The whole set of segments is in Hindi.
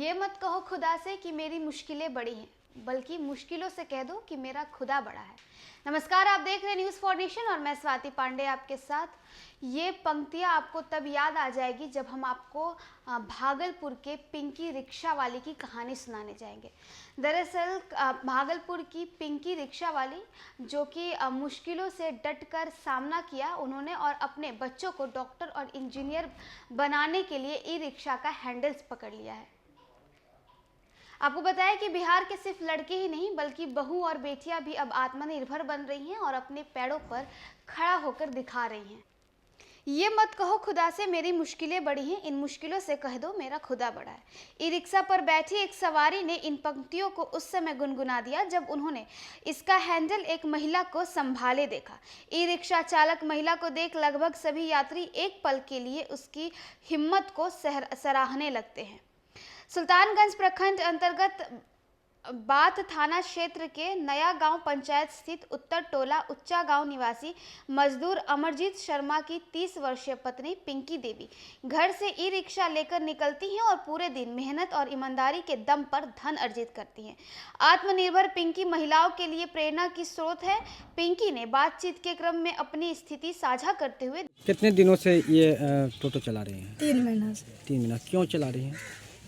ये मत कहो खुदा से कि मेरी मुश्किलें बड़ी हैं, बल्कि मुश्किलों से कह दो कि मेरा खुदा बड़ा है। नमस्कार, आप देख रहे हैं न्यूज़ फॉर नेशन और मैं स्वाति पांडे आपके साथ। ये पंक्तियाँ आपको तब याद आ जाएगी जब हम आपको भागलपुर के पिंकी रिक्शा वाली की कहानी सुनाने जाएंगे। दरअसल भागलपुर की पिंकी रिक्शा वाली जो कि मुश्किलों से डटकर सामना किया उन्होंने और अपने बच्चों को डॉक्टर और इंजीनियर बनाने के लिए ई रिक्शा का हैंडल्स पकड़ लिया है। आपको बताया कि बिहार के सिर्फ लड़के ही नहीं बल्कि बहू और बेटियां भी अब आत्मनिर्भर बन रही हैं और अपने पैरों पर खड़ा होकर दिखा रही हैं। ये मत कहो खुदा से मेरी मुश्किलें बड़ी हैं, इन मुश्किलों से कह दो मेरा खुदा बड़ा है। ई रिक्शा पर बैठी एक सवारी ने इन पंक्तियों को उस समय गुनगुना दिया जब उन्होंने इसका हैंडल एक महिला को संभाले देखा। ई रिक्शा चालक महिला को देख लगभग सभी यात्री एक पल के लिए उसकी हिम्मत को सराहने लगते हैं। सुल्तानगंज प्रखंड अंतर्गत बाथ थाना क्षेत्र के नया गांव पंचायत स्थित उत्तर टोला उच्चा गांव निवासी मजदूर अमरजीत शर्मा की 30 वर्षीय पत्नी पिंकी देवी घर से ई रिक्शा लेकर निकलती हैं और पूरे दिन मेहनत और ईमानदारी के दम पर धन अर्जित करती हैं। आत्मनिर्भर पिंकी महिलाओं के लिए प्रेरणा की स्रोत है। पिंकी ने बातचीत के क्रम में अपनी स्थिति साझा करते हुए कितने दिनों से ये टोटो चला रही हैं? 3 महीना से। 3 महीना। क्यों चला रही हैं?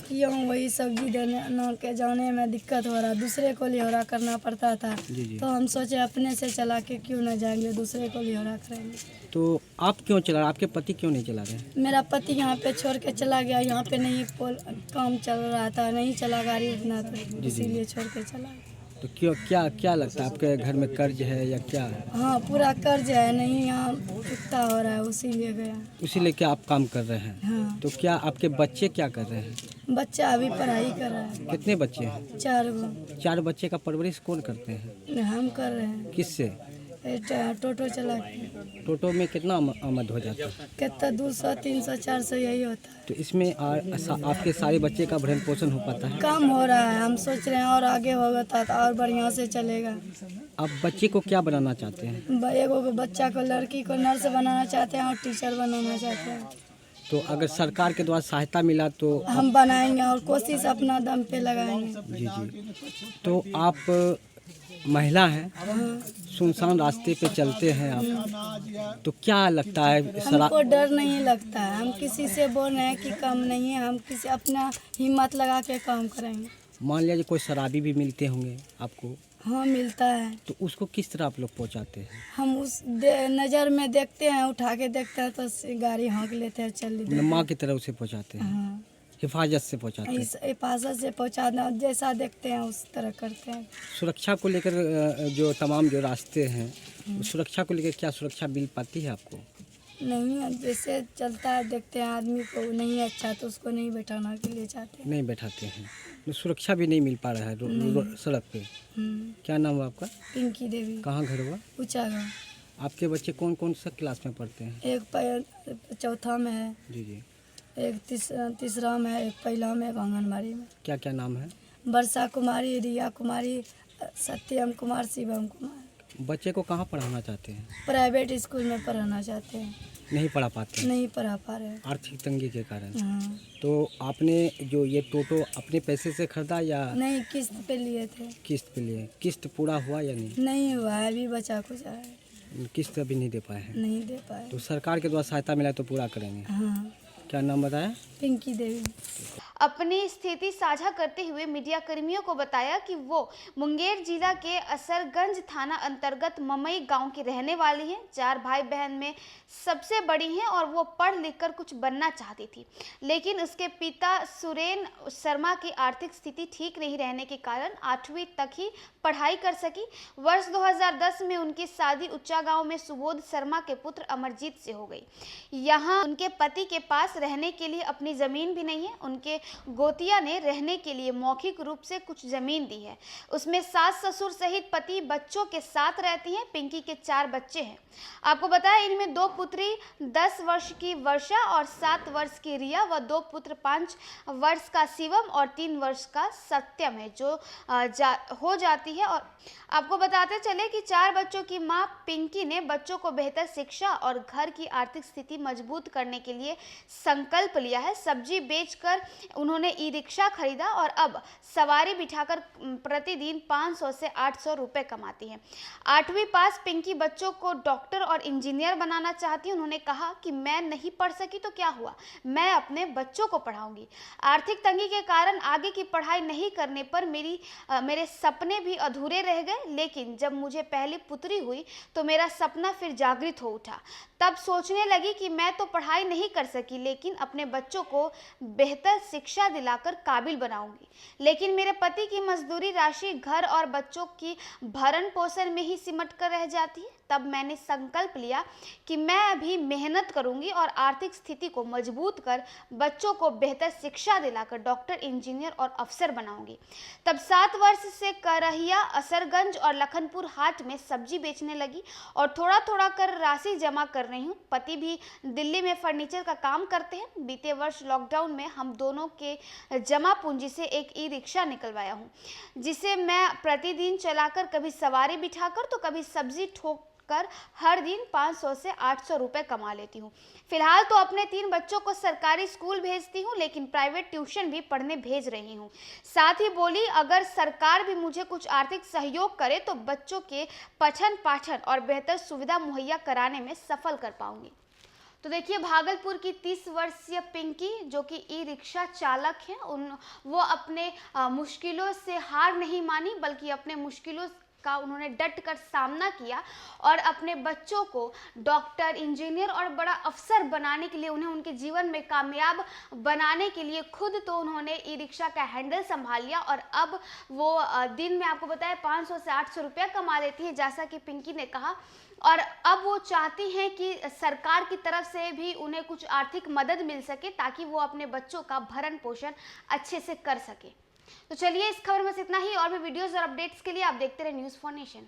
क्यों, वही सब्जी देने के जाने में दिक्कत हो रहा, दूसरे को लिहोरा करना पड़ता था। जी। तो हम सोचे अपने से चला के क्यों न जाएंगे, दूसरे को लिहोरा करेंगे। तो आप क्यों चला रहे? आपके पति क्यों नहीं चला रहे? मेरा पति यहाँ पे छोड़ के चला गया, यहाँ पे नहीं काम चल रहा था, नहीं चला गाड़ी उतना, तो इसीलिए छोड़ के चला गया। तो क्यों, क्या लगता है आपके घर में कर्ज है या क्या है? हाँ, पूरा कर्ज है, नहीं यहाँ चुकता हो रहा है, उसीलिए गया। इसीलिए क्या आप काम कर रहे हैं? हाँ। तो क्या आपके बच्चे क्या कर रहे हैं? बच्चा अभी पढ़ाई कर रहा है। कितने बच्चे हैं? 4 गो। 4 बच्चे का परवरिश कौन करते हैं? हम कर रहे हैं। किससे? टोटो चला के। टोटो में कितना आमद हो जाता है? कितना 200, 300, 400 यही होता है। तो इसमें आपके सारे बच्चे का भरण पोषण हो पाता है? कम हो रहा है, हम सोच रहे हैं और आगे होगा तो और बढ़िया से चलेगा। आप बच्चे को क्या बनाना चाहते हैं? एगो बच्चा को, लड़की को नर्स बनाना चाहते हैं और टीचर बनाना चाहते हैं। तो अगर सरकार के द्वारा सहायता मिला तो हम बनाएंगे और कोशिश अपना दम पे लगाएंगे। जी। तो आप महिला हैं, सुनसान रास्ते पे चलते हैं आप, तो क्या लगता है? हमको डर नहीं लगता है, हम किसी से बोल रहे हैं कि कम नहीं है, हम किसी अपना हिम्मत लगा के काम करेंगे। मान लीजिए कोई शराबी भी मिलते होंगे आपको? हाँ, मिलता है। तो उसको किस तरह आप लोग पहुंचाते हैं? हम उस नज़र में देखते हैं, उठा के देखते हैं तो गाड़ी हाँक लेते हैं, चल लेते हैं। माँ की तरह उसे पहुंचाते हैं? हाँ, हिफाजत से पहुंचाते हैं? हिफाजत से पहुँचाना, जैसा देखते हैं उस तरह करते हैं। सुरक्षा को लेकर जो तमाम जो रास्ते हैं, सुरक्षा को लेकर क्या सुरक्षा मिल पाती है आपको? नहीं, जैसे चलता है देखते हैं, आदमी को नहीं अच्छा तो उसको नहीं बैठाना के लिए चाहते हैं। नहीं बैठाते हैं। तो सुरक्षा भी नहीं मिल पा रहा है सड़क पे। क्या नाम हुआ आपका? पिंकी देवी। कहाँ घर हुआ? ऊंचा गाँव। आपके बच्चे कौन कौन सा क्लास में पढ़ते हैं? एक चौथा में है, जी। एक तीसरा में है, एक पहला में, एक आंगनबाड़ी में। क्या नाम है? वर्षा कुमारी, रिया कुमारी, सत्यम कुमार, शिवम कुमार। बच्चे को कहाँ पढ़ाना चाहते हैं? प्राइवेट स्कूल में पढ़ाना चाहते हैं। नहीं पढ़ा पाते? नहीं पढ़ा पा रहे हैं, आर्थिक तंगी के कारण। हाँ। तो आपने जो ये टोटो अपने पैसे से खरीदा या नहीं, किस्त पे लिए थे। किस्त पे लिए? किस्त पूरा हुआ या नहीं? नहीं हुआ है, अभी बचा कुछ है, किस्त अभी नहीं दे पाए हैं? नहीं दे पाए। तो सरकार के द्वारा सहायता मिला तो पूरा करेंगे? हाँ। क्या नाम बताया? पिंकी देवी। अपनी स्थिति साझा करते हुए मीडिया कर्मियों को बताया कि वो मुंगेर जिला के असरगंज थाना अंतर्गत ममई गांव की रहने वाली हैं। 4 भाई बहन में सबसे बड़ी हैं और वो पढ़ लिखकर कुछ बनना चाहती थी, लेकिन उसके पिता सुरेन शर्मा की आर्थिक स्थिति ठीक नहीं रहने के कारण 8वीं तक ही पढ़ाई कर सकी। वर्ष 2010 में उनकी शादी उच्चा गांव में सुबोध शर्मा के पुत्र अमरजीत से हो गई। यहाँ उनके पति के पास रहने के लिए अपनी जमीन भी नहीं है। उनके गोतिया ने रहने के लिए मौखिक रूप से कुछ जमीन दी है, उसमें सास ससुर सहित पति बच्चों के साथ रहती हैं। पिंकी के 4 बच्चे हैं। आपको बताया इनमें 2 पुत्री 10 वर्ष की वर्षा और 7 वर्ष की रिया व 2 पुत्र 5 वर्ष का शिवम और 3 वर्ष का सत्यम है जो हो जाती है। और आपको बताते चले कि 4 बच्चों की मां पिंकी ने बच्चों को बेहतर शिक्षा और घर की आर्थिक स्थिति मजबूत करने के लिए संकल्प लिया है। सब्जी बेचकर उन्होंने ई रिक्शा खरीदा और अब सवारी बिठाकर प्रतिदिन 500 से 800 रुपए कमाती हैं। 8वीं पास पिंकी बच्चों को डॉक्टर और इंजीनियर बनाना चाहती है। उन्होंने कहा कि मैं नहीं पढ़ सकी तो क्या हुआ, मैं अपने बच्चों को पढ़ाऊंगी। आर्थिक तंगी के कारण आगे की पढ़ाई नहीं करने पर मेरे सपने भी अधूरे रह गए, लेकिन जब मुझे पहली पुत्री हुई तो मेरा सपना फिर जागृत हो उठा। तब सोचने लगी कि मैं तो पढ़ाई नहीं कर सकी, लेकिन अपने बच्चों को बेहतर शिक्षा दिलाकर काबिल बनाऊंगी। लेकिन मेरे पति की मजदूरी राशि घर और बच्चों की भरण पोषण में ही सिमट कर रह जाती है। तब मैंने संकल्प लिया कि मैं अभी मेहनत करूंगी और आर्थिक स्थिति को मजबूत कर बच्चों को बेहतर शिक्षा दिलाकर डॉक्टर, इंजीनियर और अफसर बनाऊंगी। तब 7 वर्ष से करहिया, असरगंज और लखनपुर हाट में सब्जी बेचने लगी और थोड़ा थोड़ा कर राशि जमा कर रही हूँ। पति भी दिल्ली में फर्नीचर का काम करते हैं। बीते वर्ष लॉकडाउन में हम दोनों के जमा पूंजी से एक ई रिक्शा निकलवाया हूँ, जिसे मैं प्रतिदिन चलाकर कभी सवारी बिठाकर तो कभी सब्जी ठोक कर हर दिन 500 से 800 रुपए कमा लेती हूँ। फिलहाल तो अपने 3 बच्चों को सरकारी स्कूल भेजती हूँ, लेकिन प्राइवेट ट्यूशन भी पढ़ने भेज रही हूँ। साथ ही बोली, अगर सरकार भी मुझे कुछ आर्थिक सहयोग करे तो बच्चों के पठन पाठन और बेहतर सुविधा मुहैया कराने में सफल कर पाऊंगी। तो देखिए, भागलपुर की 30 वर्षीय पिंकी, जो कि ई रिक्शा चालक हैं, वो अपने मुश्किलों से हार नहीं मानी, बल्कि अपने मुश्किलों का उन्होंने डट कर सामना किया और अपने बच्चों को डॉक्टर, इंजीनियर और बड़ा अफसर बनाने के लिए, उन्हें उनके जीवन में कामयाब बनाने के लिए खुद तो उन्होंने ई रिक्शा का हैंडल संभाल लिया और अब वो दिन में आपको बताया 500 से 800 रुपया कमा लेती है, जैसा कि पिंकी ने कहा। और अब वो चाहती हैं कि सरकार की तरफ से भी उन्हें कुछ आर्थिक मदद मिल सके, ताकि वो अपने बच्चों का भरण पोषण अच्छे से कर सके। तो चलिए, इस खबर में इतना ही। और भी वीडियोस और अपडेट्स के लिए आप देखते रहे न्यूज़ फॉर नेशन।